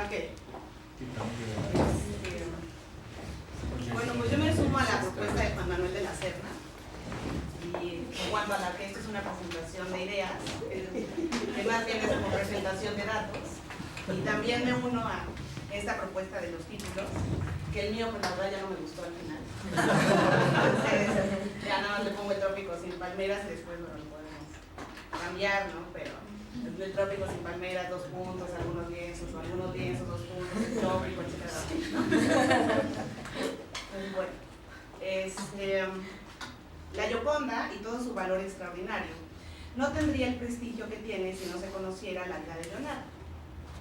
Okay. Bueno, pues yo me sumo a la propuesta de Juan Manuel de la Serna y en cuanto a la que esto es una presentación de ideas, que más bien es como presentación de datos, y también me uno a esta propuesta de los títulos, que el mío pues la verdad ya no me gustó al final. Entonces ya nada más le pongo el trópico sin palmeras y después lo podemos cambiar, ¿no? Pero el trópico sin palmeras, 2 puntos, algunos lienzos, 2 puntos, el trópico, etc. Bueno, la Gioconda y todo su valor extraordinario no tendría el prestigio que tiene si no se conociera la vida de Leonardo.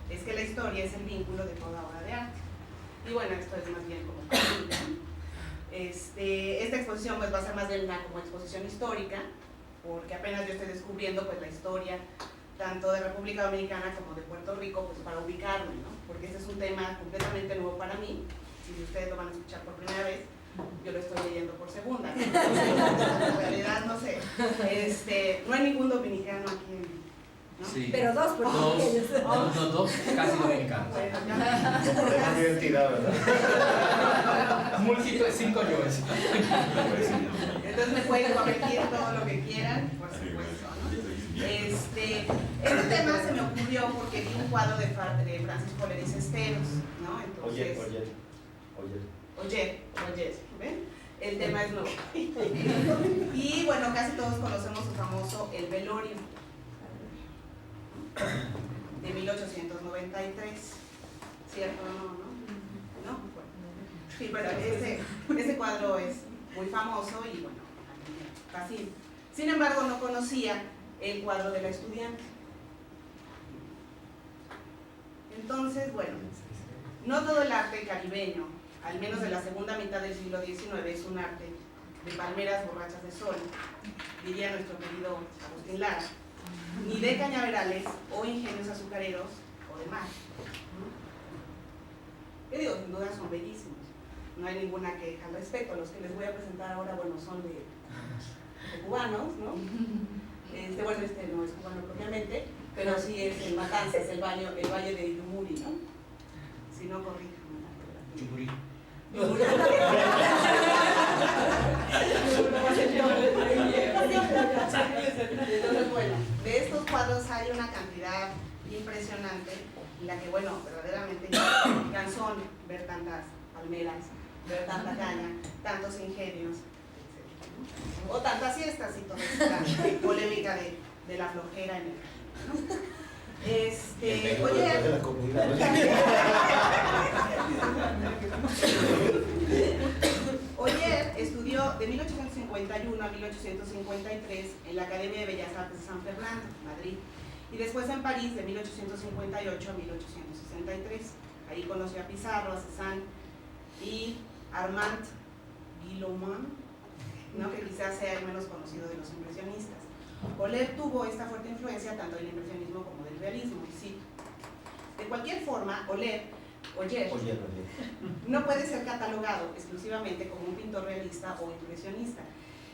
Es que la historia es el vínculo de toda obra de arte. Y bueno, esto es más bien como esta exposición pues va a ser más bien una como exposición histórica, porque apenas yo estoy descubriendo pues la historia tanto de República Dominicana como de Puerto Rico, pues para ubicarme, ¿no? Porque este es un tema completamente nuevo para mí, y si ustedes lo van a escuchar por primera vez, yo lo estoy leyendo por segunda, ¿no? En realidad no sé, no hay ningún dominicano aquí, ¿no? Sí. Pero dos, porque dos casi dominicanos. Bueno, Una identidad, ¿verdad? Múltiple 5 yoes. entonces me pueden corregir todo lo que quieran, por supuesto, ¿no? Este tema se me ocurrió porque vi un cuadro de Francisco Lery Cesteros, ¿no? Entonces, Oyer, ¿ven? El tema es nuevo. Y bueno, casi todos conocemos su famoso El Velorio, de 1893, ¿cierto? ¿No? Bueno. Sí, pero ese cuadro es muy famoso y bueno, casi. Sin embargo, no conocía el cuadro de la estudiante. Entonces, bueno, no todo el arte caribeño, al menos de la segunda mitad del siglo XIX, es un arte de palmeras borrachas de sol, diría nuestro querido Agustín Lara, ni de cañaverales o ingenios azucareros o de mar. Yo digo, sin duda son bellísimos, no hay ninguna queja al respecto. Los que les voy a presentar ahora, bueno, son de cubanos, ¿no? Bueno, no es cubano propiamente, pero sí es en Matanzas, el valle de Yumuri, ¿no? Si no, corríjame. Yumuri. Entonces, bueno, de estos cuadros hay una cantidad impresionante en la que, bueno, verdaderamente cansón ver tantas palmeras, ver tanta caña, tantos ingenios, etc. O tantas siestas y toda esta polémica de la flojera en el, ¿no? Oye, Oyer estudió de 1851 a 1853 en la Academia de Bellas Artes de San Fernando, Madrid, y después en París de 1858 a 1863. Ahí conoció a Pizarro, a Cézanne y Armand Guillaumin, ¿no? Que quizás sea el menos conocido de los impresionistas. Oller tuvo esta fuerte influencia tanto del impresionismo como del realismo, y sí. De cualquier forma, Oller no puede ser catalogado exclusivamente como un pintor realista o impresionista.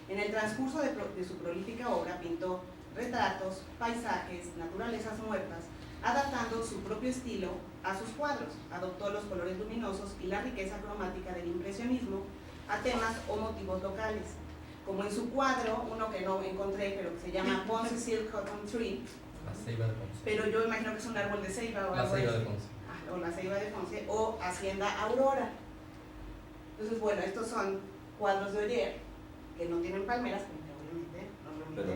En el transcurso de su prolífica obra pintó retratos, paisajes, naturalezas muertas, adaptando su propio estilo a sus cuadros. Adoptó los colores luminosos y la riqueza cromática del impresionismo a temas o motivos locales, como en su cuadro, uno que no encontré, pero que se llama Ponce Silk Cotton Tree. La ceiba de Ponce. Pero yo imagino que es un árbol de ceiba o La algo ceiba así. de Ponce. O la ceiba de Ponce, o Hacienda Aurora. Entonces, bueno, estos son cuadros de Oller, que no tienen palmeras, porque obviamente no lo Pero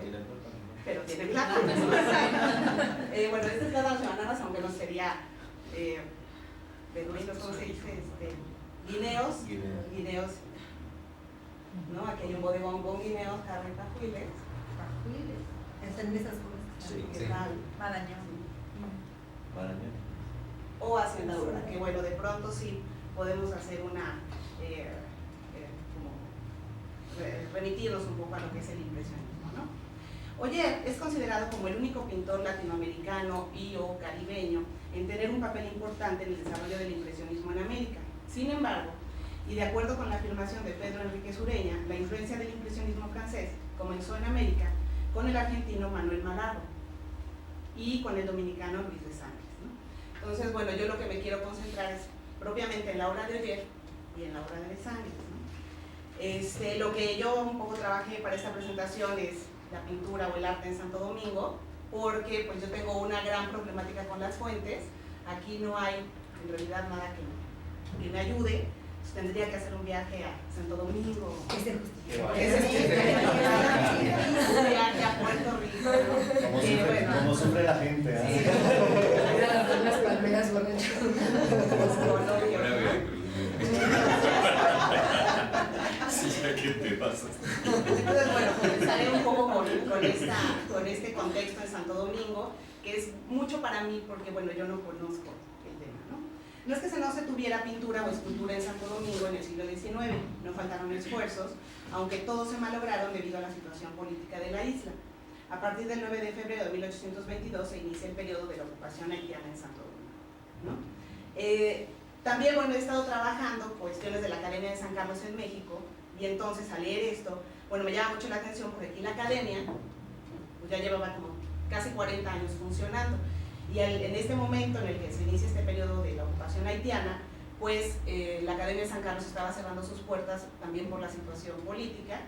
pero tienen plátanos. Bueno, este es plátanos de bananas, aunque no sería beduinos, ¿cómo se dice? Guineos, ¿no? Aquí hay un bodegón con guineos, carne y pajuiles. están en esas cosas. Sí. ¿Qué tal? Marañón. O Hacienda Aurora, que bueno, de pronto sí podemos hacer una, remitirnos un poco a lo que es el impresionismo, ¿no? Oller es considerado como el único pintor latinoamericano y o caribeño en tener un papel importante en el desarrollo del impresionismo en América. Sin embargo, y de acuerdo con la afirmación de Pedro Enríquez Ureña, la influencia del impresionismo francés comenzó en América con el argentino Manuel Malabo y con el dominicano Luis de Sánchez, ¿no? Entonces, bueno, yo lo que me quiero concentrar es propiamente en la obra de Oller y en la obra de Sangles, ¿no? Lo que yo un poco trabajé para esta presentación es la pintura o el arte en Santo Domingo, porque pues yo tengo una gran problemática con las fuentes. Aquí no hay en realidad nada que me ayude. Pues tendría que hacer un viaje a Santo Domingo. Un viaje a Puerto Rico, ¿no? Como sufre la gente. Sí. Las palmeras ¿Qué te pasa? Entonces, bueno, comenzaré un poco con este contexto en Santo Domingo, que es mucho para mí porque, bueno, yo no conozco el tema, ¿no? No es que no se tuviera pintura o escultura en Santo Domingo en el siglo XIX, no faltaron esfuerzos, aunque todos se malograron debido a la situación política de la isla. A partir del 9 de febrero de 1822 se inicia el periodo de la ocupación haitiana en Santo Domingo, ¿no? También, bueno, he estado trabajando cuestiones de la Academia de San Carlos en México, y entonces al leer esto, bueno, me llama mucho la atención porque aquí la Academia pues ya llevaba como casi 40 años funcionando, y en este momento en el que se inicia este periodo de la ocupación haitiana, pues la Academia de San Carlos estaba cerrando sus puertas también por la situación política,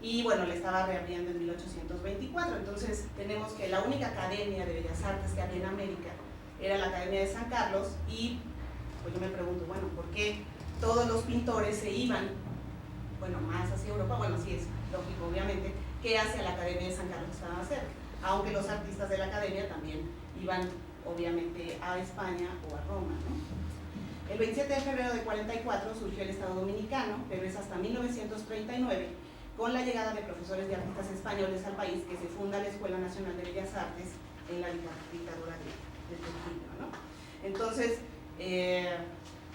y bueno, la estaba reabriendo en 1824. Entonces tenemos que la única academia de Bellas Artes que había en América era la Academia de San Carlos, y pues yo me pregunto, bueno, ¿por qué todos los pintores se iban, bueno, más hacia Europa? Bueno, sí es lógico, obviamente, que hacia la Academia de San Carlos estaba cerca, aunque los artistas de la Academia también iban, obviamente, a España o a Roma, ¿no? El 27 de febrero de 44 surgió el Estado Dominicano, pero es hasta 1939, con la llegada de profesores y artistas españoles al país, que se funda la Escuela Nacional de Bellas Artes en la dictadura de Trujillo, ¿no? Entonces,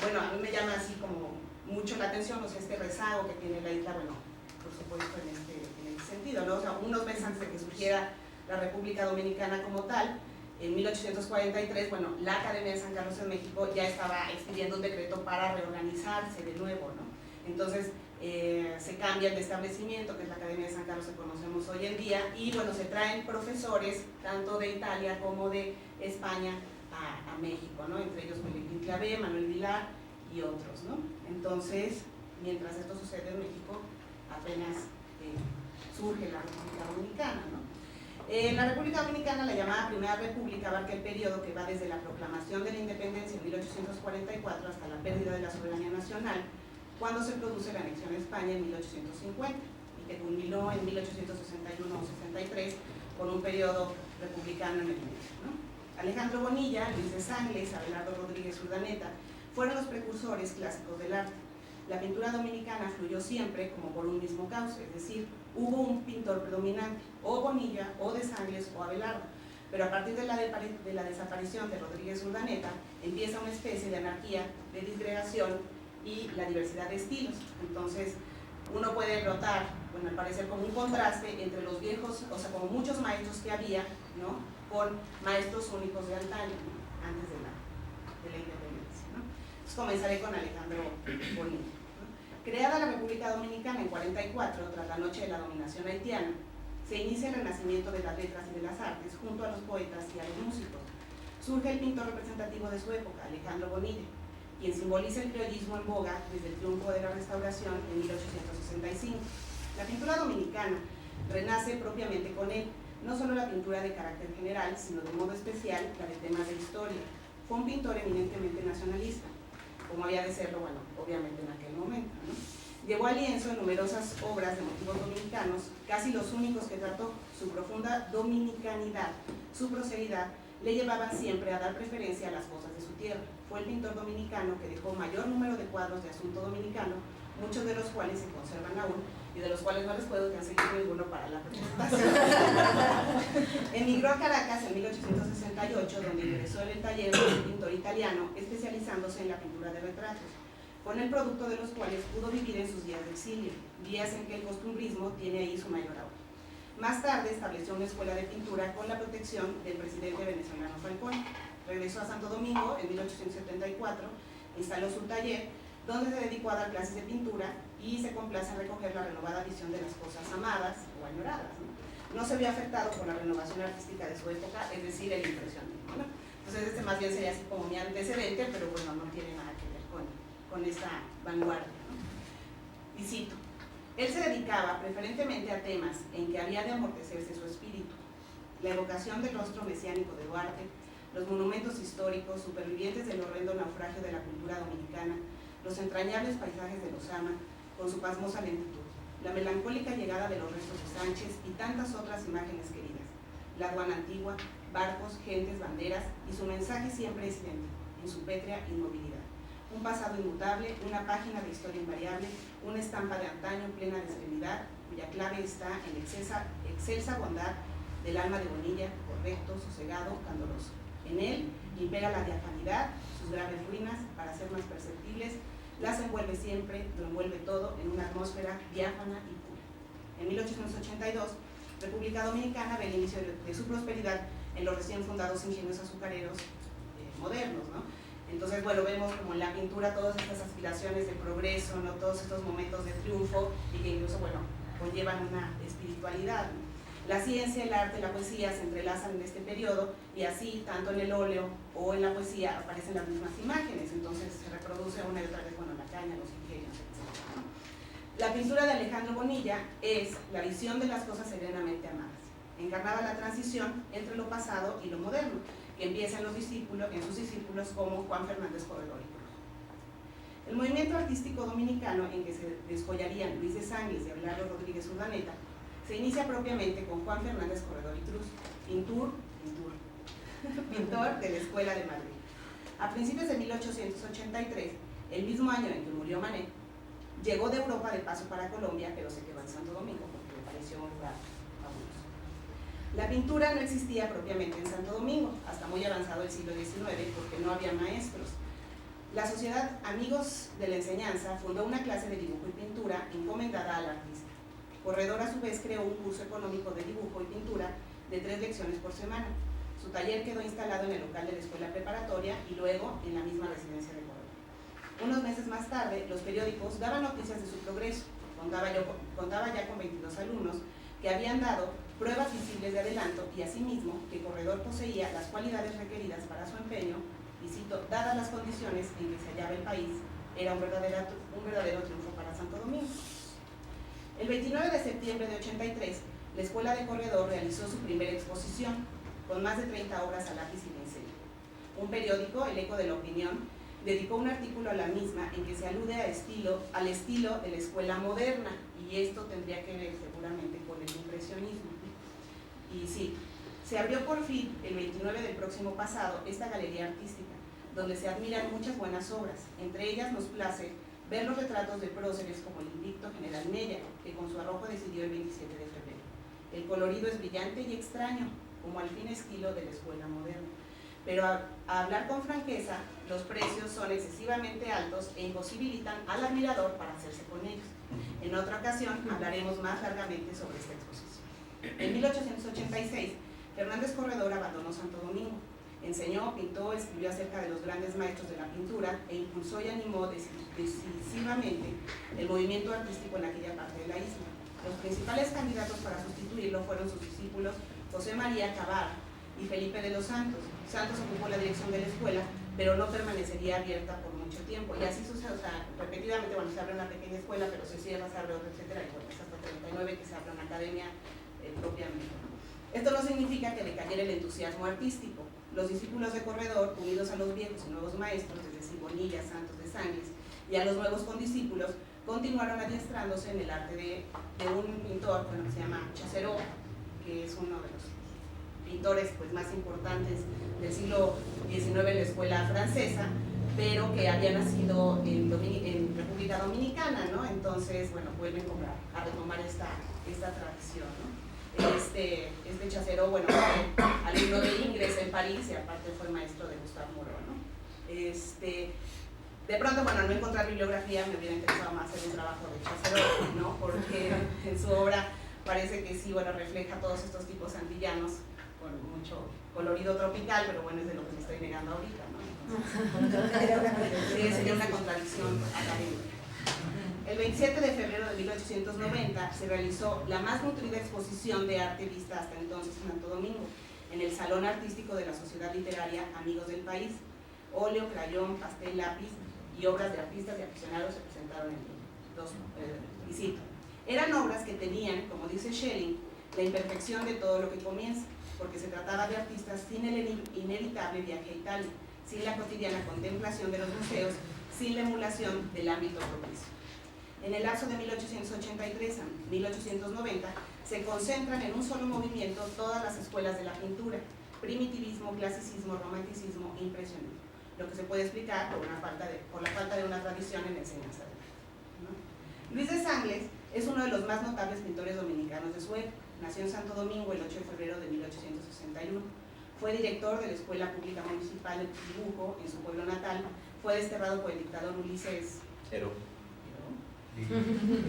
bueno, a mí me llama así como mucho la atención, o sea, este rezago que tiene la isla, bueno, por supuesto en este sentido, ¿no? O sea, unos meses antes de que surgiera la República Dominicana como tal, en 1843, bueno, la Academia de San Carlos en México ya estaba expidiendo un decreto para reorganizarse de nuevo, ¿no? Entonces, se cambia el establecimiento, que es la Academia de San Carlos que conocemos hoy en día, y bueno, se traen profesores tanto de Italia como de España a México, ¿no? Entre ellos Melín Clavé, Manuel Vilar y otros, ¿no? Entonces, mientras esto sucede en México, apenas surge la República Dominicana, ¿no? La República Dominicana, la llamada Primera República, abarca el periodo que va desde la proclamación de la independencia en 1844 hasta la pérdida de la soberanía nacional, cuando se produce la anexión a España en 1850 y que culminó en 1861 o 63 con un periodo republicano en el medio, ¿no? Alejandro Bonilla, Luis de Sangles, Abelardo Rodríguez Urdaneta fueron los precursores clásicos del arte. La pintura dominicana fluyó siempre como por un mismo cauce, es decir, hubo un pintor predominante, o Bonilla, o de Sangles, o Abelardo, pero a partir de la desaparición de Rodríguez Urdaneta empieza una especie de anarquía, de disgregación y la diversidad de estilos. Entonces uno puede notar, bueno, al parecer como un contraste entre los viejos, o sea, como muchos maestros que había, ¿no?, con maestros únicos de antaño, ¿no?, antes de la independencia, ¿no? Entonces comenzaré con Alejandro Bonilla, ¿no? Creada la República Dominicana en 44, tras la noche de la dominación haitiana, se inicia el renacimiento de las letras y de las artes junto a los poetas y a los músicos. Surge el pintor representativo de su época, Alejandro Bonilla, quien simboliza el criollismo en boga desde el triunfo de la Restauración en 1865. La pintura dominicana renace propiamente con él, no solo la pintura de carácter general, sino de modo especial la de temas de historia. Fue un pintor eminentemente nacionalista, como había de serlo, bueno, obviamente en aquel momento, ¿no? Llevó al lienzo en numerosas obras de motivos dominicanos, casi los únicos que trató. Su profunda dominicanidad, su prosperidad, le llevaban siempre a dar preferencia a las cosas de su tierra. Fue el pintor dominicano que dejó mayor número de cuadros de asunto dominicano, muchos de los cuales se conservan aún, y de los cuales no les puedo conseguir ninguno para la presentación. Emigró a Caracas en 1868, donde ingresó en el taller de un pintor italiano, especializándose en la pintura de retratos, con el producto de los cuales pudo vivir en sus días de exilio, días en que el costumbrismo tiene ahí su mayor auge. Más tarde estableció una escuela de pintura con la protección del presidente venezolano Falcón. Regresó a Santo Domingo en 1874, instaló su taller, donde se dedicó a dar clases de pintura y se complace en recoger la renovada visión de las cosas amadas o añoradas, ¿no? No se vio afectado por la renovación artística de su época, es decir, el impresionismo, ¿no? Entonces este más bien sería así como mi antecedente, pero bueno, no tiene nada que ver con esta vanguardia, ¿no? Y cito: él se dedicaba preferentemente a temas en que había de amortecerse su espíritu: la evocación del rostro mesiánico de Duarte, los monumentos históricos, supervivientes del horrendo naufragio de la cultura dominicana, los entrañables paisajes de Lozama, con su pasmosa lentitud, la melancólica llegada de los restos de Sánchez y tantas otras imágenes queridas, la aduana antigua, barcos, gentes, banderas, y su mensaje siempre es idéntico, en su pétrea inmovilidad: un pasado inmutable, una página de historia invariable, una estampa de antaño plena de serenidad, cuya clave está en excelsa bondad del alma de Bonilla, correcto, sosegado, candoroso. En él impera la diafanidad, sus graves ruinas, para ser más perceptibles, las envuelve siempre, lo envuelve todo en una atmósfera diáfana y pura. En 1882, República Dominicana ve el inicio de su prosperidad en los recién fundados ingenios azucareros modernos, ¿no? Entonces, bueno, vemos como en la pintura todas estas aspiraciones de progreso, ¿no? Todos estos momentos de triunfo y que incluso, bueno, conllevan una espiritualidad, ¿no? La ciencia, el arte, la poesía se entrelazan en este periodo y así, tanto en el óleo o en la poesía, aparecen las mismas imágenes. Entonces se reproduce una y otra vez, bueno, la caña, los ingenios, etc. La pintura de Alejandro Bonilla es la visión de las cosas serenamente amadas. Encarnaba la transición entre lo pasado y lo moderno, que empieza en sus discípulos como Juan Fernández Corredor y Cruz. El movimiento artístico dominicano, en que se descollarían Luis de Sangles y Abelardo Rodríguez Urdaneta, se inicia propiamente con Juan Fernández Corredor y Cruz, pintor de la Escuela de Madrid. A principios de 1883, el mismo año en que murió Manet, llegó de Europa de paso para Colombia, pero se quedó en Santo Domingo porque le pareció un lugar fabuloso. La pintura no existía propiamente en Santo Domingo hasta muy avanzado el siglo XIX, porque no había maestros. La Sociedad Amigos de la Enseñanza fundó una clase de dibujo y pintura encomendada al artista. Corredor a su vez creó un curso económico de dibujo y pintura de 3 lecciones por semana. Su taller quedó instalado en el local de la escuela preparatoria y luego en la misma residencia de Corredor. Unos meses más tarde, los periódicos daban noticias de su progreso. Contaba ya con 22 alumnos que habían dado pruebas visibles de adelanto y asimismo que Corredor poseía las cualidades requeridas para su empeño y cito: dadas las condiciones en que se hallaba el país, era un verdadero triunfo para Santo Domingo. El 29 de septiembre de 83, la Escuela de Corredor realizó su primera exposición, con más de 30 obras a lápiz y pincel. Un periódico, El Eco de la Opinión, dedicó un artículo a la misma en que se alude al estilo de la escuela moderna, y esto tendría que ver seguramente con el impresionismo. Y sí, se abrió por fin el 29 del próximo pasado esta galería artística, donde se admiran muchas buenas obras. Entre ellas nos place ver los retratos de próceres como el invicto General Mella, que con su arrojo decidió el 27 de febrero. El colorido es brillante y extraño, como al fin estilo de la escuela moderna. Pero a hablar con franqueza, los precios son excesivamente altos e imposibilitan al admirador para hacerse con ellos. En otra ocasión hablaremos más largamente sobre esta exposición. En 1886, Fernández Corredor abandonó Santo Domingo. Enseñó, pintó, escribió acerca de los grandes maestros de la pintura e impulsó y animó decisivamente el movimiento artístico en aquella parte de la isla. Los principales candidatos para sustituirlo fueron sus discípulos José María Cabal y Felipe de los Santos. Santos ocupó la dirección de la escuela, pero no permanecería abierta por mucho tiempo. Y así sucede, o sea, repetidamente, bueno, se abre una pequeña escuela, pero se cierra, se abre otra, etcétera, y bueno, hasta 39 que se abre una academia propiamente. Esto no significa que decayera el entusiasmo artístico. Los discípulos de Corredor, unidos a los viejos y nuevos maestros, es decir, Bonilla, Santos, de Sangles, y a los nuevos condiscípulos, continuaron adiestrándose en el arte de un pintor, bueno, que se llama Chasseret, que es uno de los pintores pues, más importantes del siglo XIX en la escuela francesa, pero que había nacido en República Dominicana, ¿no? Entonces, bueno, vuelven a retomar esta tradición, ¿no? Este Chasseret, bueno, fue alumno de Ingres en París y aparte fue maestro de Gustave Moreau, ¿no? De pronto, bueno, al no encontrar bibliografía me hubiera interesado más hacer un trabajo de Chasseret, ¿no? Porque en su obra parece que sí, bueno, refleja todos estos tipos antillanos con mucho colorido tropical, pero bueno, es de lo que me estoy negando ahorita, ¿no? Sí, sería una contradicción académica. El 27 de febrero de 1890 se realizó la más nutrida exposición de arte vista hasta entonces en Santo Domingo. en el Salón Artístico de la Sociedad Literaria Amigos del País. Óleo, crayón, pastel, lápiz y obras de artistas y aficionados se presentaron en dos visitas. Eran obras que tenían, como dice Schelling, la imperfección de todo lo que comienza, porque se trataba de artistas sin el inevitable viaje a Italia, sin la cotidiana contemplación de los museos, sin la emulación del ámbito propicio. En el lapso de 1883 a 1890 se concentran en un solo movimiento todas las escuelas de la pintura: primitivismo, clasicismo, romanticismo, impresionismo, lo que se puede explicar por la falta de una tradición en la enseñanza del arte, ¿no? Luis de Sangles es uno de los más notables pintores dominicanos de su época. Nació en Santo Domingo el 8 de febrero de 1861. Fue director de la Escuela Pública Municipal de Dibujo en su pueblo natal. Fue desterrado por el dictador Ulises Heró.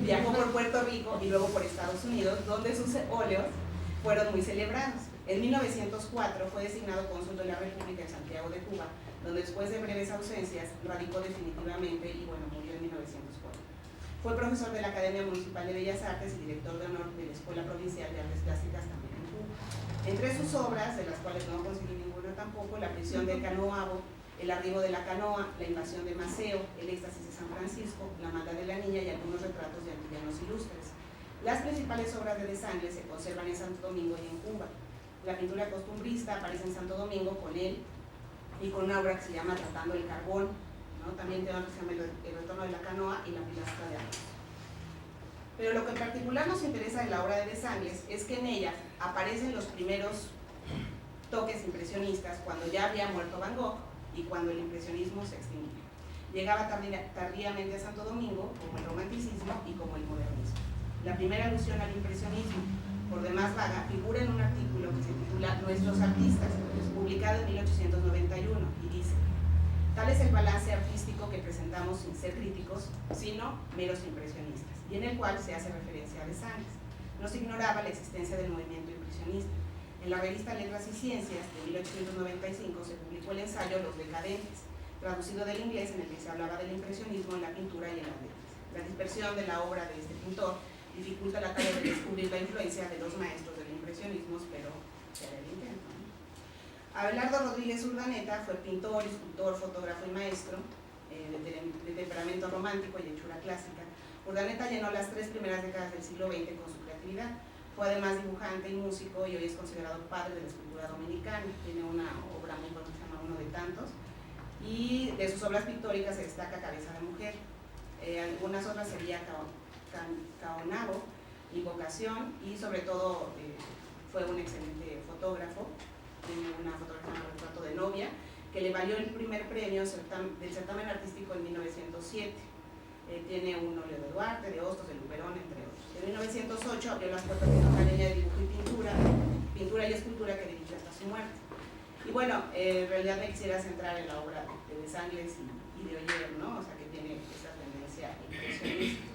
Viajó por Puerto Rico y luego por Estados Unidos, donde sus óleos fueron muy celebrados. En 1904 fue designado cónsul de la República en Santiago de Cuba, donde después de breves ausencias radicó definitivamente y murió en 1904. Fue profesor de la Academia Municipal de Bellas Artes y director de honor de la Escuela Provincial de Artes Plásticas también en Cuba. Entre sus obras, de las cuales no conseguí ninguna tampoco, La prisión de Canoabo, El arribo de la canoa, La invasión de Maceo, El éxtasis de San Francisco, La maldad de la niña y algunos retratos de antillanos ilustres. Las principales obras de Sangles se conservan en Santo Domingo y en Cuba. La pintura costumbrista aparece en Santo Domingo con él y con una obra que se llama Tratando el carbón, ¿no? También tiene otra que se llama El retorno de la canoa y La pilastra de arroz. Pero lo que en particular nos interesa de la obra de Sangles es que en ella aparecen los primeros toques impresionistas cuando ya había muerto Van Gogh y cuando el impresionismo se extinguía. Llegaba tardíamente a Santo Domingo como el romanticismo y como el modernismo. La primera alusión al impresionismo, por demás vaga, figura en un artículo que se titula Nuestros artistas, publicado en 1891, y dice: tal es el balance artístico que presentamos sin ser críticos, sino meros impresionistas, y en el cual se hace referencia a de Sangles. No se ignoraba la existencia del movimiento impresionista. En la revista Letras y Ciencias de 1895 se publicó el ensayo Los Decadentes, traducido del inglés, en el que se hablaba del impresionismo en la pintura y en las letras. La dispersión de la obra de este pintor dificulta la tarea de descubrir la influencia de los maestros del impresionismo, pero se hará el intento, ¿no? Abelardo Rodríguez Urdaneta fue pintor, escultor, fotógrafo y maestro de temperamento romántico y hechura clásica. Urdaneta llenó las 3 primeras décadas del siglo XX con su creatividad. Fue además dibujante y músico y hoy es considerado padre de la escultura dominicana. Tiene una obra muy buena que se llama Uno de Tantos. Y de sus obras pictóricas se destaca Cabeza de Mujer. Algunas otras sería Caonabo, Invocación, y sobre todo fue un excelente fotógrafo. Tiene una fotografía de retrato de novia que le valió el primer premio del certamen artístico en 1907. Tiene un óleo de Duarte, de Hostos, de Luperón, entre otros. En 1908 abrió las puertas de la Academia de Dibujo y Pintura y Escultura, que dirigió hasta su muerte. Y bueno, en realidad me quisiera centrar en la obra de Sangles y de Oller, ¿no? O sea, que tiene esa tendencia impresionista.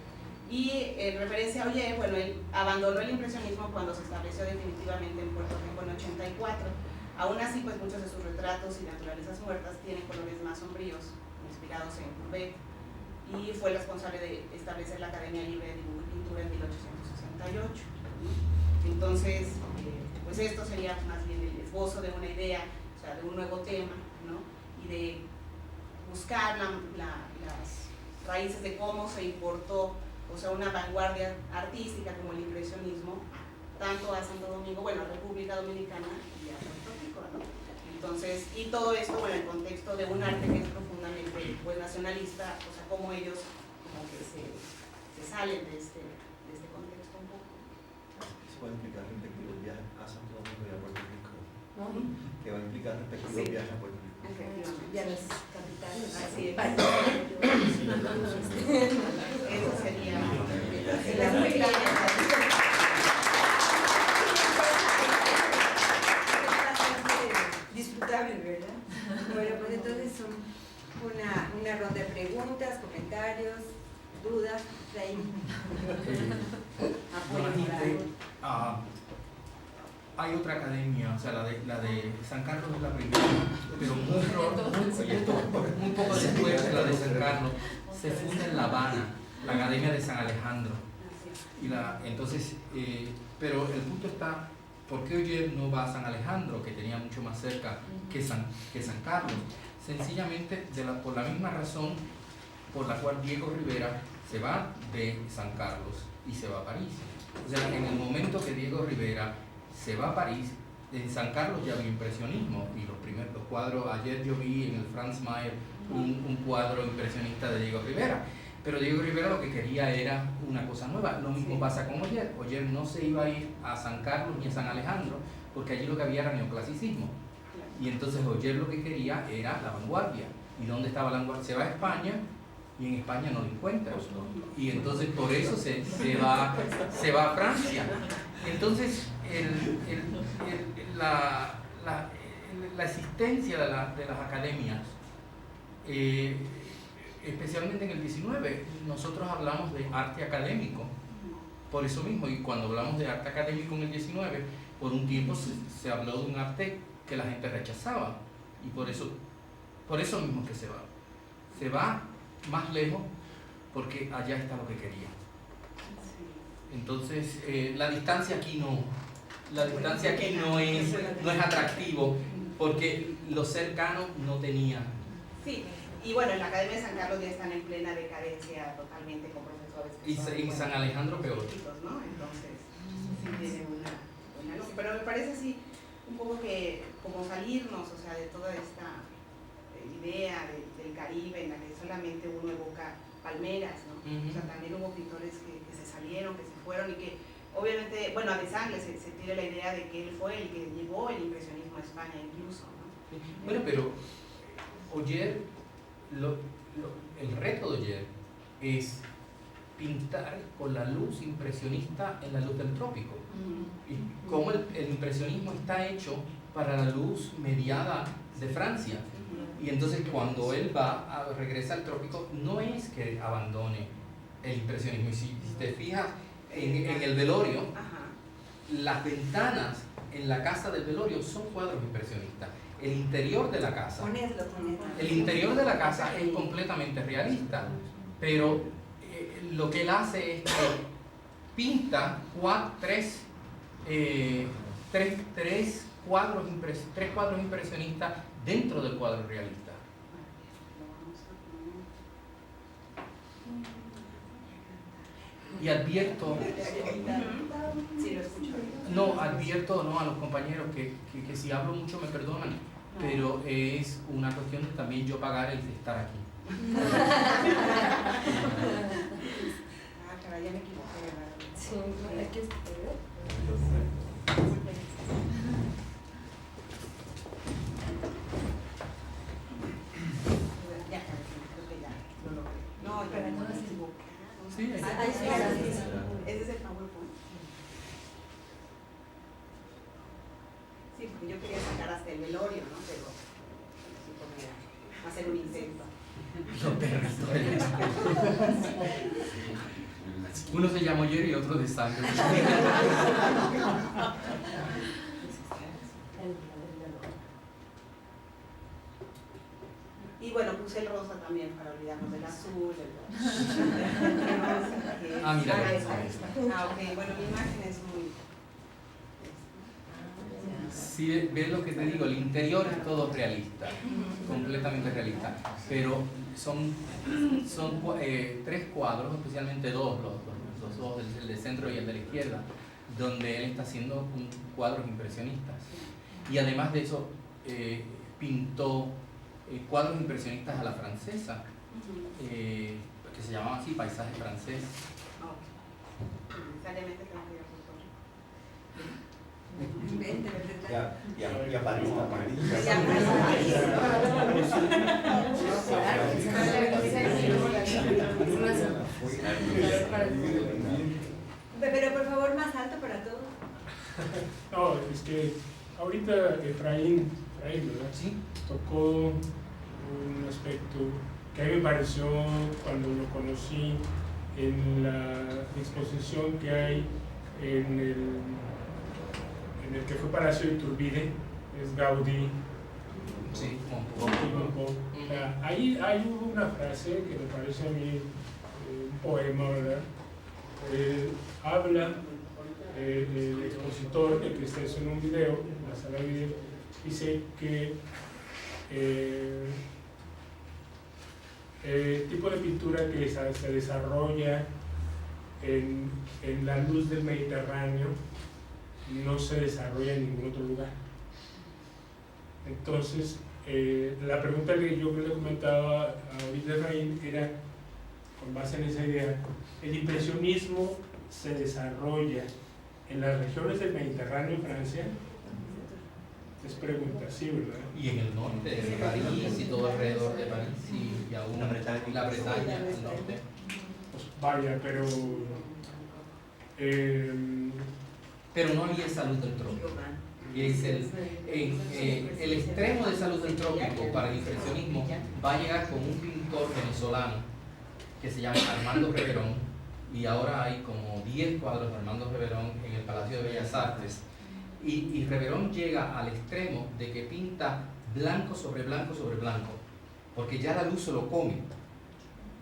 Y en referencia a Oller, bueno, él abandonó el impresionismo cuando se estableció definitivamente en Puerto Rico en 84. Aún así, pues muchos de sus retratos y naturalezas muertas tienen colores más sombríos, inspirados en Courbet, y fue responsable de establecer la Academia Libre de Dibujo y Pintura en 1868. Entonces, pues esto sería más bien el esbozo de una idea, o sea, de un nuevo tema, ¿no? Y de buscar las raíces de cómo se importó, o sea, una vanguardia artística como el impresionismo, tanto a Santo Domingo, bueno, a República Dominicana y a Puerto Rico, ¿no? Entonces, y todo esto, bueno, en el contexto de un arte que es profundamente, pues, nacionalista, o sea, cómo ellos como que se salen de este contexto un poco. ¿Se puede implicar respectivo el viaje a Santo Domingo y a Puerto Rico? ¿No? ¿Qué va a implicar respectivo Sí. el viaje a Puerto Rico? Efectivamente. Y a las capitales. Así es. Sí, Eso sería Las muy disputables, ¿verdad? Bueno, pues entonces son una ronda de preguntas, comentarios, dudas, de ahí. Apoyo moral. Hay otra academia, o sea, la de San Carlos es la primera, pero muy poco después de la de San Carlos se funda en La Habana la Academia de San Alejandro. Entonces, pero el punto está ¿por qué Oller no va a San Alejandro, que tenía mucho más cerca que San Carlos? Sencillamente por la misma razón por la cual Diego Rivera se va de San Carlos y se va a París. O sea, en el momento que Diego Rivera se va a París, en San Carlos ya había impresionismo, y los cuadros, ayer yo vi en el Franz Mayer un cuadro impresionista de Diego Rivera, pero Diego Rivera lo que quería era una cosa nueva. Lo mismo pasa con Oller. Oller no se iba a ir a San Carlos ni a San Alejandro, porque allí lo que había era neoclasicismo, y entonces Oller lo que quería era la vanguardia. ¿Y dónde estaba la vanguardia? Se va a España, y en España no lo encuentra, y entonces por eso se va a Francia. Entonces la existencia de las academias, especialmente en el 19, nosotros hablamos de arte académico por eso mismo, y cuando hablamos de arte académico en el 19, por un tiempo se habló de un arte que la gente rechazaba, y por eso mismo que se va más lejos, porque allá está lo que quería. Entonces la distancia aquí no es atractivo, porque lo cercano no tenía. Sí, y bueno, en la Academia de San Carlos ya están en plena decadencia totalmente con profesores que son Y San Alejandro peor. chiquitos, ¿no? Entonces sí tiene una lógica, pero me parece así un poco que como salirnos, o sea, de toda esta idea del Caribe en la que solamente uno evoca palmeras, ¿no? O sea, también hubo pintores que se salieron, que se fueron, y que obviamente, bueno, a Desangle se tiene la idea de que él fue el que llevó el impresionismo a España incluso, ¿no? Bueno, pero Oller, el reto de Oller es pintar con la luz impresionista en la luz del trópico. Y cómo el impresionismo está hecho para la luz mediada de Francia. Y entonces cuando él regresa al trópico, no es que abandone el impresionismo. Y si te fijas en el velorio, las ventanas en la casa del velorio son cuadros impresionistas. El interior de la casa, el interior de la casa es completamente realista, pero lo que él hace es que pinta tres cuadros impresionistas dentro del cuadro realista. Y advierto a los compañeros que si hablo mucho me perdonan, pero es una cuestión de también yo pagar el de estar aquí. Caray, ya me equivoqué, ¿verdad? Sí, no, es que Ya, creo que ya lo logré. No, ya no me equivoqué. Sí, Ese es el PowerPoint. Sí, porque yo quería sacar hasta el velorio, ¿no? Pero sí podría hacer un intento. Uno se llama Oller y otro de sangre. Y bueno, puse el rosa también para olvidarnos del azul. Mira. Ok, bueno, mi imagen es muy... Sí, ves lo que te digo, el interior es todo realista, completamente realista, pero son tres cuadros, especialmente dos, los dos, el del centro y el de la izquierda, donde él está haciendo cuadros impresionistas. Y además de eso, pintó cuadros impresionistas a la francesa, que se llamaban así, paisaje francés. Necesariamente tengo que ir Y a París también. Pero por favor, más alto para todos. No, es que ahorita Efraín, ¿verdad? ¿Sí? Tocó un aspecto que a mí me pareció cuando lo conocí en la exposición que hay en el que fue Palacio de Iturbide, es Gaudí. Sí, O sea, ahí hay una frase que me parece a mí un poema, ¿verdad? Habla el expositor, el que está en un video, en la sala de video, dice que el tipo de pintura que se desarrolla en la luz del Mediterráneo no se desarrolla en ningún otro lugar. Entonces, la pregunta que yo le comentaba a David Efraín era, con base en esa idea, ¿el impresionismo se desarrolla en las regiones del Mediterráneo en Francia? Es pregunta, sí, ¿verdad? Y en el norte, de París y todo alrededor de París y aún La Bretaña. la Bretaña, el norte. Pues vaya, pero Pero no había esa luz del trópico. Y es el extremo de esa luz del trópico para el impresionismo va a llegar con un pintor venezolano que se llama Armando Reverón, y ahora hay como 10 cuadros de Armando Reverón en el Palacio de Bellas Artes, y Reverón llega al extremo de que pinta blanco sobre blanco sobre blanco, porque ya la luz se lo come.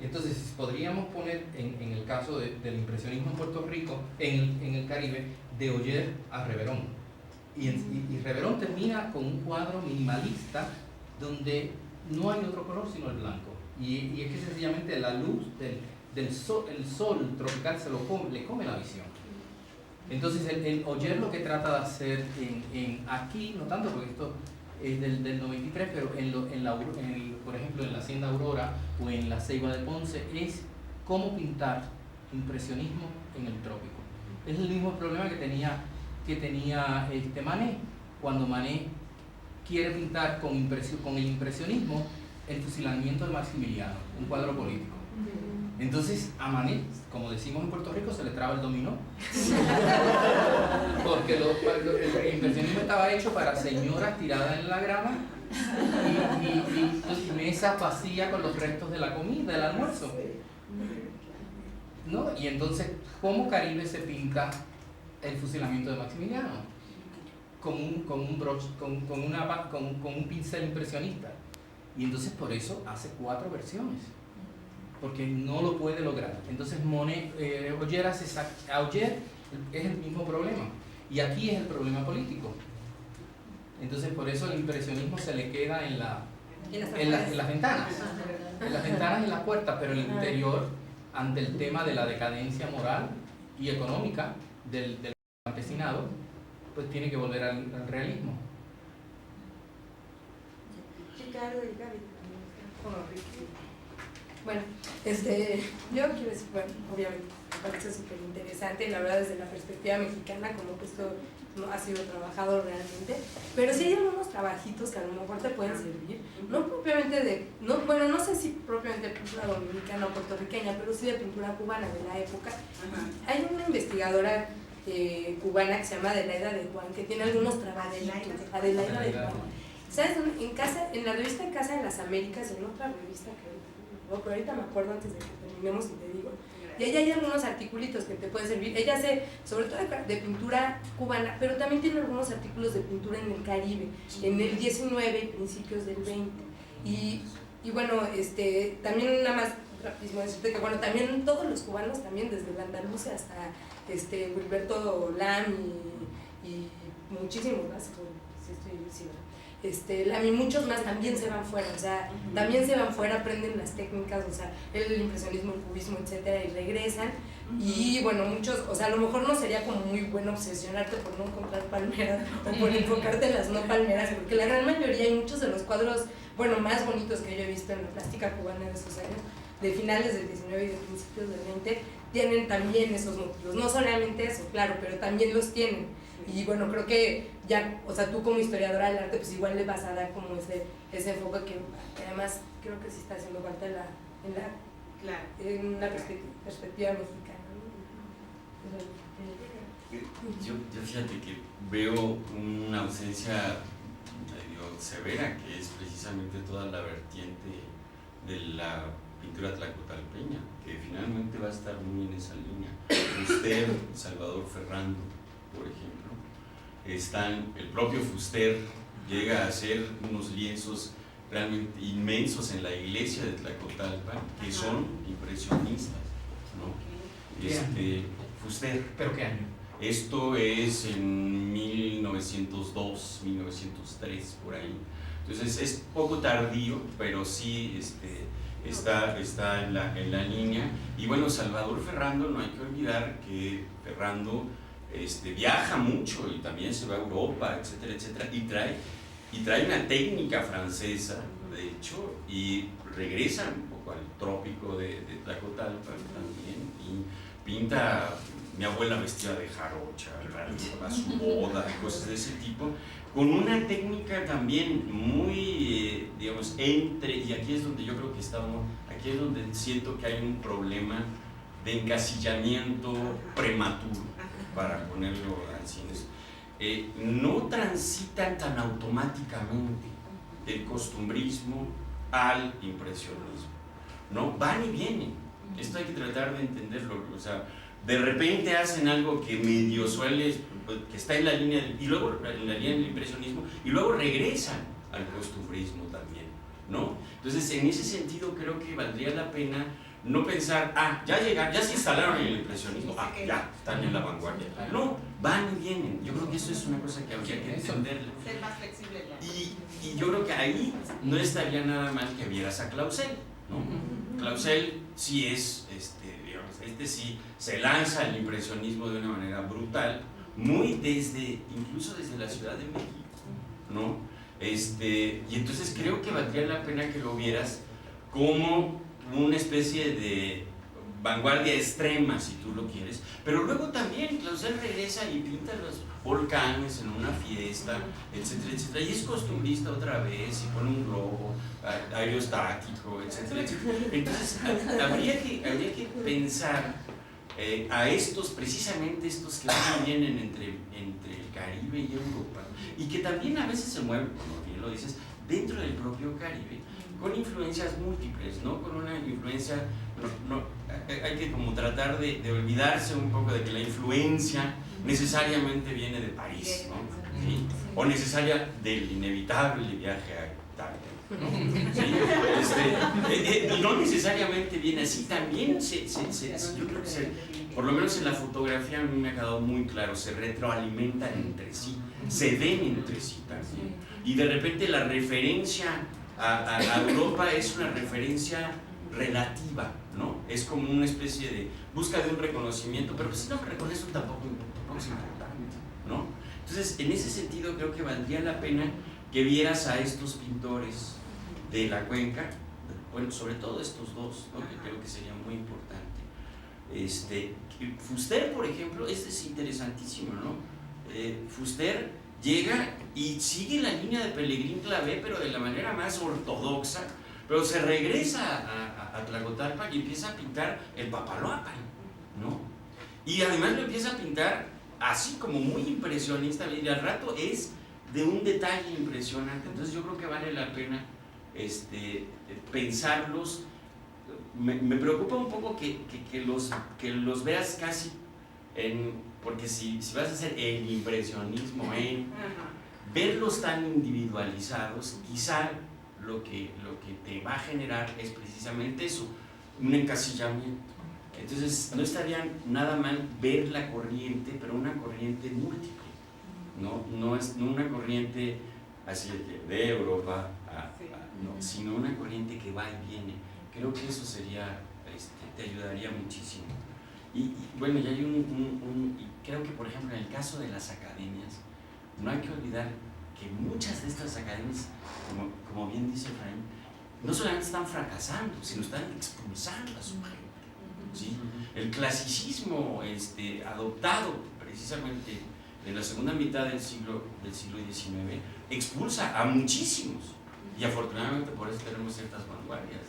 Entonces podríamos poner en el caso del impresionismo en Puerto Rico, en el Caribe, de Oller a Reverón, y Reverón termina con un cuadro minimalista donde no hay otro color sino el blanco, y es que sencillamente la luz del sol, el sol tropical le come la visión. Entonces el Oller lo que trata de hacer aquí, no tanto porque esto es del 93, pero por ejemplo en la Hacienda Aurora o en la Ceiba de Ponce, es cómo pintar impresionismo en el trópico. Es el mismo problema que tenía Manet, cuando Manet quiere pintar con el impresionismo el fusilamiento de Maximiliano, un cuadro político. Entonces a Manet, como decimos en Puerto Rico, se le traba el dominó, porque el impresionismo estaba hecho para señoras tiradas en la grama y mesas vacías con los restos de la comida, del almuerzo, ¿no? Y entonces, ¿cómo Caribe se pinta el fusilamiento de Maximiliano? Con un pincel impresionista. Y entonces por eso hace 4 versiones, porque no lo puede lograr. Entonces Oller a Oller es el mismo problema, y aquí es el problema político. Entonces por eso el impresionismo se le queda en las ventanas, en las ventanas y en las puertas, pero el interior, ante el tema de la decadencia moral y económica del campesinado, pues tiene que volver al realismo. Ricardo y Gaby. Bueno, yo quiero decir, bueno, obviamente me parece súper interesante, la verdad desde la perspectiva mexicana, como que esto no ha sido trabajado realmente, pero sí hay algunos trabajitos que a lo mejor te pueden servir, no propiamente no sé si propiamente pintura dominicana o puertorriqueña, pero sí de pintura cubana de la época. Hay una investigadora cubana que se llama Adelaida de Juan, que tiene algunos trabajitos. Adelaida de Juan. ¿Sabes? En la revista Casa de las Américas, en otra revista pero ahorita me acuerdo antes de que terminemos y te digo. Y ahí hay algunos articulitos que te pueden servir. Ella hace sobre todo de pintura cubana, pero también tiene algunos artículos de pintura en el Caribe, en el 19 y principios del 20. Y bueno, también nada más rapidísimo decirte que bueno, también todos los cubanos, también desde el andaluz hasta Wilberto Lam y muchísimos más, si estoy diciendo. Muchos más también se van fuera, o sea, también se van fuera, aprenden las técnicas, o sea, el impresionismo, el cubismo, etcétera, y regresan. Y bueno, muchos, o sea, a lo mejor no sería como muy bueno obsesionarte por no encontrar palmeras o por enfocarte en las no palmeras, porque la gran mayoría y muchos de los cuadros, bueno, más bonitos que yo he visto en la plástica cubana de esos años, de finales del 19 y de principios del 20, tienen también esos motivos, no solamente eso, claro, pero también los tienen. Y bueno, creo que ya, o sea, tú como historiadora del arte, pues igual le vas a dar como ese enfoque que además creo que sí está haciendo falta en una perspectiva mexicana, ¿no? Yo fíjate que veo una ausencia severa, que es precisamente toda la vertiente de la pintura tlacotalpeña, que finalmente va a estar muy en esa línea. Fuster, Salvador Ferrando, por ejemplo, el propio Fuster llega a hacer unos lienzos realmente inmensos en la iglesia de Tlacotalpan, que son impresionistas, ¿no? ¿Qué año? Fuster. ¿Pero qué año? Esto es en 1902, 1903, por ahí. Entonces es poco tardío, pero sí está en la línea. Y bueno, Salvador Ferrando, no hay que olvidar que Ferrando viaja mucho y también se va a Europa, etcétera, etcétera, y trae una técnica francesa, de hecho, y regresa un poco al trópico de Tlacotalpa también, y pinta mi abuela vestida de jarocha, a su boda, cosas de ese tipo, con una técnica también muy, digamos, y aquí es donde yo creo que aquí es donde siento que hay un problema de encasillamiento prematuro, para ponerlo así. No transitan tan automáticamente del costumbrismo al impresionismo, ¿no? Van y vienen. Esto hay que tratar de entenderlo. O sea, de repente hacen algo que medio suele, que está en la línea y luego en la línea del impresionismo, y luego regresan al costumbrismo también, ¿no? Entonces, en ese sentido creo que valdría la pena no pensar, ya se instalaron en el impresionismo, ya están en la vanguardia. No, van y vienen. Yo creo que eso es una cosa que habría que entender. Ser más flexible. Y yo creo que ahí no estaría nada mal que vieras a Clausel, ¿no? Clausel sí es, sí se lanza al impresionismo de una manera brutal, incluso desde la Ciudad de México, ¿no? Y entonces creo que valdría la pena que lo vieras como una especie de vanguardia extrema, si tú lo quieres, pero luego también Clausel regresa y pinta los volcanes en una fiesta, etcétera, etcétera, y es costumbrista otra vez, y pone un globo aerostático, etcétera, etcétera. Entonces habría que pensar a precisamente estos que vienen entre el Caribe y Europa, y que también a veces se mueven, como bien lo dices, dentro del propio Caribe, con influencias múltiples, ¿no? Con una influencia, hay que como tratar de olvidarse un poco de que la influencia necesariamente viene de París, ¿no? ¿Sí? O necesaria del inevitable viaje a Italia, ¿no? ¿Sí? No necesariamente viene así, también yo creo que por lo menos en la fotografía a mí me ha quedado muy claro, se retroalimentan entre sí, se ven entre sí también, y de repente la referencia a Europa es una referencia relativa, ¿no? Es como una especie de busca de un reconocimiento, pero si no me reconozco tampoco es importante, ¿no? Entonces, en ese sentido creo que valdría la pena que vieras a estos pintores de la cuenca, bueno, sobre todo estos dos, ¿no? Que creo que sería muy importante. Fuster, por ejemplo, es interesantísimo, ¿no? Fuster llega y sigue la línea de Pellegrín Clavé, pero de la manera más ortodoxa, pero se regresa a Tlacotalpa y empieza a pintar el Papaloapan, ¿no? Y además lo empieza a pintar así como muy impresionista, y al rato es de un detalle impresionante. Entonces yo creo que vale la pena pensarlos. Me preocupa un poco que los veas casi porque si vas a hacer el impresionismo verlos tan individualizados, quizá lo que te va a generar es precisamente eso, un encasillamiento. Entonces no estaría nada mal ver la corriente, pero una corriente múltiple, no es una corriente así de Europa sino una corriente que va y viene. Creo que eso sería, te ayudaría muchísimo. Y bueno, ya hay y creo que por ejemplo en el caso de las academias, no hay que olvidar que muchas de estas academias, como bien dice Efraín, no solamente están fracasando, sino están expulsando a su gente, ¿sí? El clasicismo adoptado precisamente en la segunda mitad del siglo XIX expulsa a muchísimos, y afortunadamente por eso tenemos ciertas vanguardias.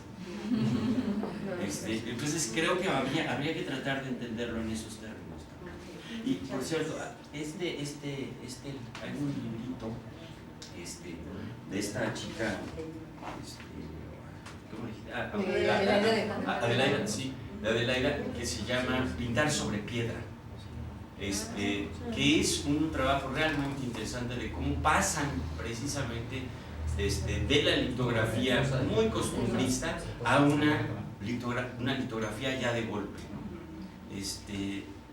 Entonces creo que habría que tratar de entenderlo en esos términos también. Y por cierto, hay un librito de esta chica, ¿cómo dijiste? Adelaida, sí, de Adelaida, que se llama Pintar sobre piedra, que es un trabajo realmente interesante de cómo pasan precisamente de la litografía muy costumbrista a una litografía ya de golpe, ¿no?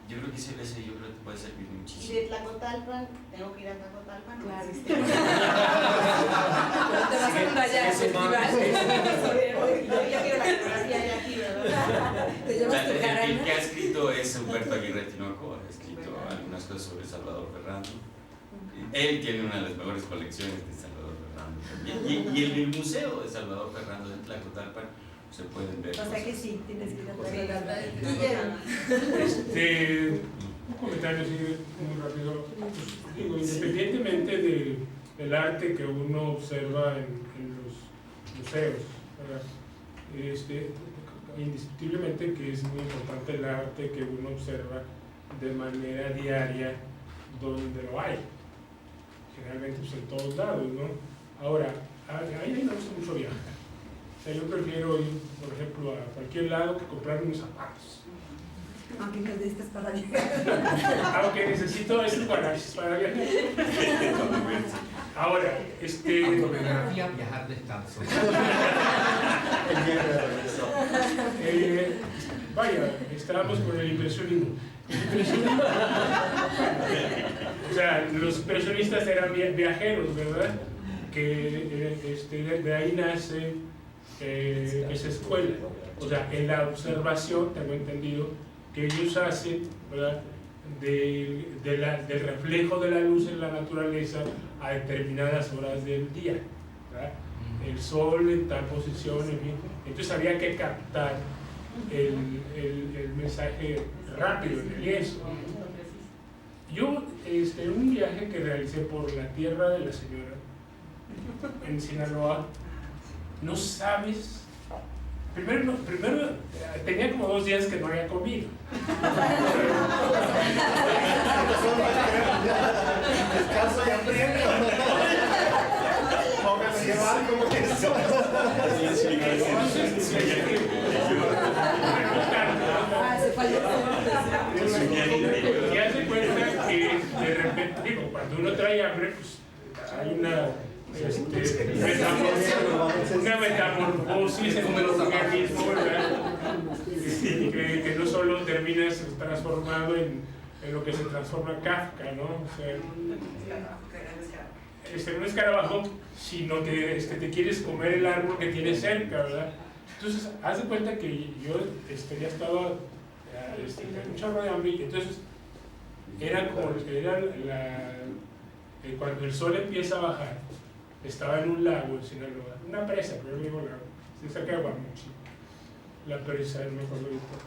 Yo creo que ese yo creo que puede servir Y muchísimo. de Tlacotalpan, tengo que ir a Tlacotalpan. Claro. ¿No? Pero te vas a un allá al festival. Yo quiero la geografía de aquí, ¿verdad? Te O llevas sea, tu el jarana. que ha escrito es Humberto Aguirre Tinoco, ha escrito algunas cosas sobre Salvador Ferrando. Él tiene una de las mejores colecciones de Salvador Ferrando también. Y en el museo de Salvador Ferrando de Tlacotalpan se pueden ver. O sea cosas. que sí, tienes que ir a Sí, Guillermo. Un comentario así muy rápido. Pues, digo, independientemente del arte que uno observa en los museos, ¿verdad? Indiscutiblemente que es muy importante el arte que uno observa de manera diaria donde lo hay. Generalmente pues, en todos lados, ¿no? Ahora, a mí no me gusta mucho viajar. O sea, yo prefiero ir, por ejemplo, a cualquier lado que comprar unos zapatos. Aunque no necesitas para viajar. Aunque necesito esos guaraches para viajar. Ahora, Autobiografía, viajar descalzo. Vaya, estábamos con el impresionismo. O sea, los impresionistas eran viajeros, ¿verdad? Que de ahí nace esa escuela. O sea, en la observación, tengo entendido, que ellos hacen, ¿verdad? Del reflejo de la luz en la naturaleza a determinadas horas del día, ¿verdad? El sol en tal posición, en fin. Entonces había que captar el mensaje rápido en el lienzo. Yo, en un viaje que realicé por la tierra de la señora, en Sinaloa, no sabes. Primero tenía como 2 días que no había comido. Descanso y hambriento. Póngase a llevar como que eso. Y hace cuenta que de repente, digo, cuando uno trae hambre, pues hay una metamorfosis en el organismo, ¿verdad? Que no solo termina transformado en lo que se transforma Kafka, ¿no? O sea, un escarabajo, sino que te quieres comer el árbol que tienes cerca, ¿verdad? Entonces, haz de cuenta que yo ya estaba un chorro de hambre, entonces cuando el sol empieza a bajar, estaba en un lago en Sinaloa, una presa, pero yo digo lago, se saca de Guamuchi, la presa, no me acuerdo ahorita.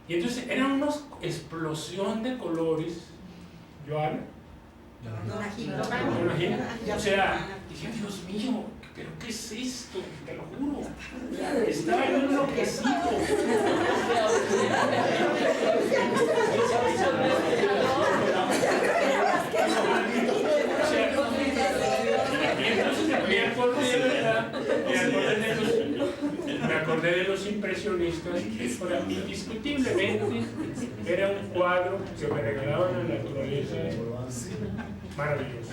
Y entonces eran una explosión de colores, Joana. O sea, dije, Dios mío, ¿pero qué es esto? Te lo juro. Estaba yo enloquecido. Y entonces me acordé de los impresionistas, que indiscutiblemente era un cuadro que me regalaban en la naturaleza maravilloso.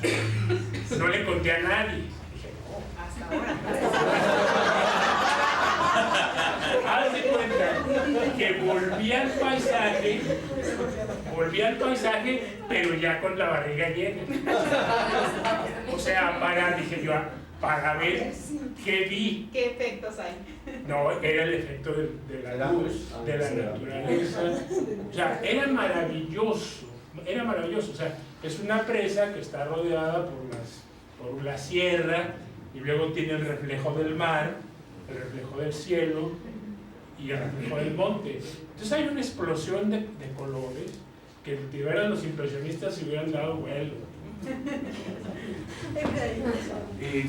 No le conté a nadie. Dije, no. Hasta ahora. Haz de cuenta que volví al paisaje, pero ya con la barriga llena. O sea, dije yo, para ver qué vi. ¿Qué efectos hay? No, era el efecto de la luz, de la naturaleza. O sea, era maravilloso. O sea, es una presa que está rodeada por la sierra y luego tiene el reflejo del mar, el reflejo del cielo y el reflejo del monte. Entonces hay una explosión de colores que si hubieran los impresionistas se hubieran dado vuelo.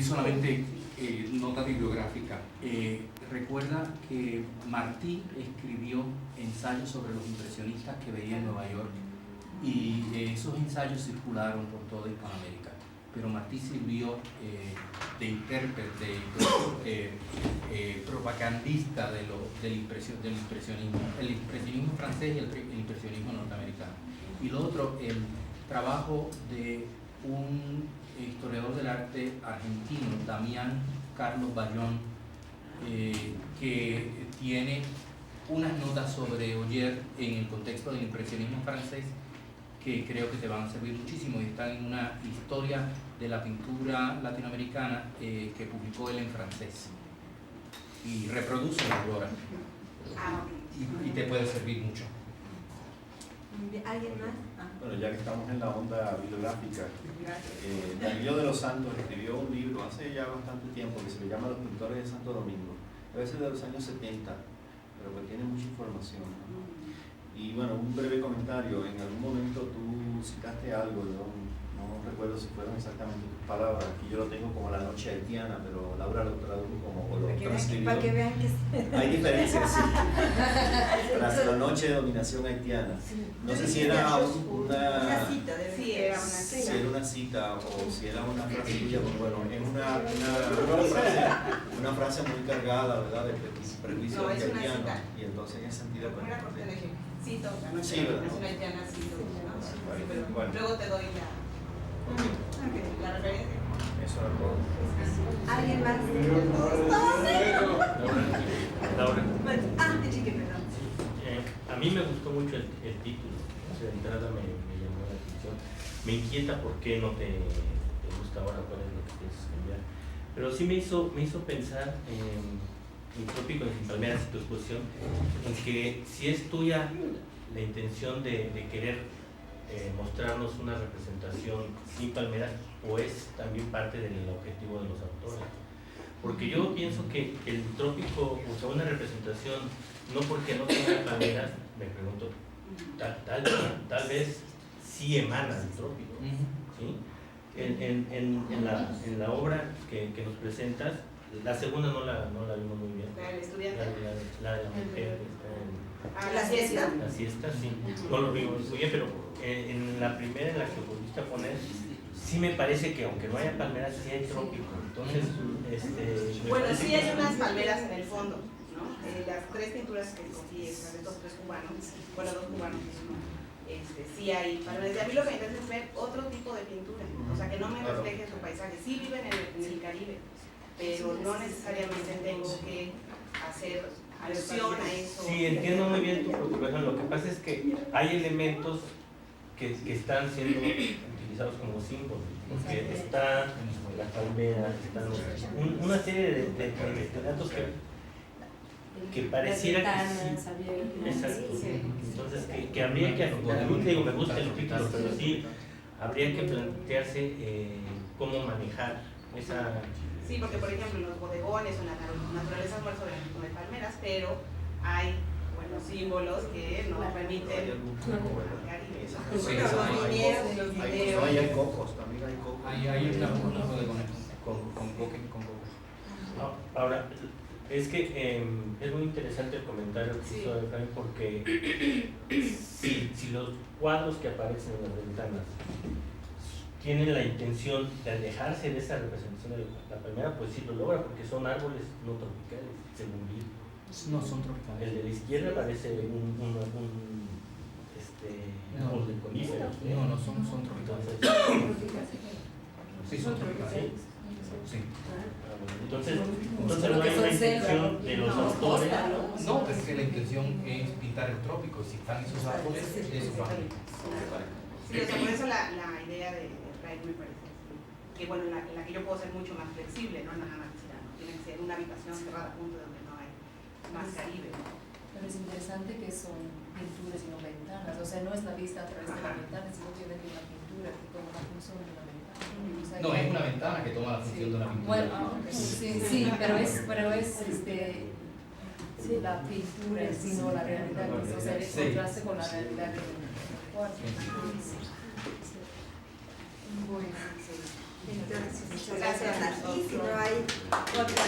Solamente nota bibliográfica. Recuerda que Martí escribió ensayos sobre los impresionistas que veía en Nueva York y esos ensayos circularon por toda Hispanoamérica. Pero Martí sirvió de intérprete, propagandista del impresionismo, el impresionismo francés y el impresionismo norteamericano. Y lo otro, el trabajo de un historiador del arte argentino, Damián Carlos Bayón, que tiene unas notas sobre Auger en el contexto del impresionismo francés que creo que te van a servir muchísimo y están en una historia de la pintura latinoamericana que publicó él en francés y reproduce la Aurora y te puede servir mucho. ¿Alguien más? Bueno, ya que estamos en la onda bibliográfica, Danilo de los Santos escribió un libro hace ya bastante tiempo que se le llama Los Pintores de Santo Domingo. Debe ser de los años 70, pero que tiene mucha información, ¿no? Y bueno, un breve comentario. En algún momento tú citaste algo, no recuerdo si fueron exactamente tus palabras. Aquí yo lo tengo como la noche haitiana, pero Laura lo tradujo como o lo transcribió. Para que vean que hay diferencias, sí. Tras la noche de dominación haitiana. No sé si era una cita, sí, era una si cita. era una cita o si era una frase tuya, pues bueno, es una frase muy cargada, ¿verdad? De prejuicio No, es una haitiano. cita. Y entonces en ese sentido, Como era corte de cito, la noche Sí, de ¿verdad? dominación haitiana, cito, ¿no? Sí, pero Bueno. luego te doy la referencia. Eso era todo. ¿Alguien más? Laura, Chique, perdón. a mí me gustó mucho el título, o sea, de entrada me llamó la atención. Me inquieta por qué no te gusta ahora, cuál es lo que piensas cambiar. Pero sí me hizo pensar en Trópico en Palmeras y tu exposición, en que si es tuya la intención de querer mostrarnos una representación sin palmeras o es también parte del objetivo de los autores. Porque yo pienso que el Trópico, o sea, una representación, no porque no tenga palmeras, me pregunto, tal vez sí emana del Trópico, ¿sí? En la obra que nos presentas, la segunda no la vimos muy bien. La del estudiante. La de la mujer que está en La siesta. la siesta, sí, no lo vimos muy bien, pero en la primera en la que volviste a poner, sí me parece que aunque no haya palmeras, sí hay trópico. Entonces, Bueno, sí hay unas palmeras en el fondo, ¿no? Las tres pinturas que escogí, esas de estos tres cubanos, bueno, dos cubanos, sí hay palmeras. Y a mí lo que me interesa es ver otro tipo de pintura, o sea, que no me refleje su paisaje. Sí viven en el Caribe, pero no necesariamente tengo que hacer alusión a eso. Sí, entiendo muy bien tu preocupación. Lo que pasa es que hay elementos que están siendo utilizados como símbolos, porque está la palmera, están una serie de datos que pareciera que sí. Exacto. Entonces, que habría que, a mí te digo, me gusta el título, pero sí habría que plantearse cómo manejar esa. Sí, porque por ejemplo en los bodegones o en la naturaleza no hay palmeras, pero hay símbolos que no permiten hay cocos, también hay cocos. Hay unos bodegones con cocos. Ahora, es que es muy interesante el comentario que hizo Efraín, porque si los cuadros que aparecen en las ventanas tienen la intención de alejarse de esa representación de la palmera, pues sí lo logra, porque son árboles no tropicales, según vi. No son tropicales. El de la izquierda parece un árbol de conífero. No, son tropicales. Sí, son tropicales. Sí. Entonces no hay una intención de los autores. No, es que la intención es pintar el trópico. Si están esos árboles, eso va. Sí, o sea, por eso la idea de Ray me parece que, bueno, en la que yo puedo ser mucho más flexible, no nada más tirano. Tiene que ser una habitación cerrada, punto, donde no hay más Caribe. Pero es interesante que son pinturas y no ventanas, o sea, no es la vista a través de la ventana, sino tiene que una pintura que toma la función de una ventana. O sea, No, es una ventana que toma la función de una pintura. Bueno, sí, pero es la pintura en sí, no la realidad, o sea, el contraste con la realidad que cuarto. Bueno, entonces, muchas gracias a ti. Si no hay otra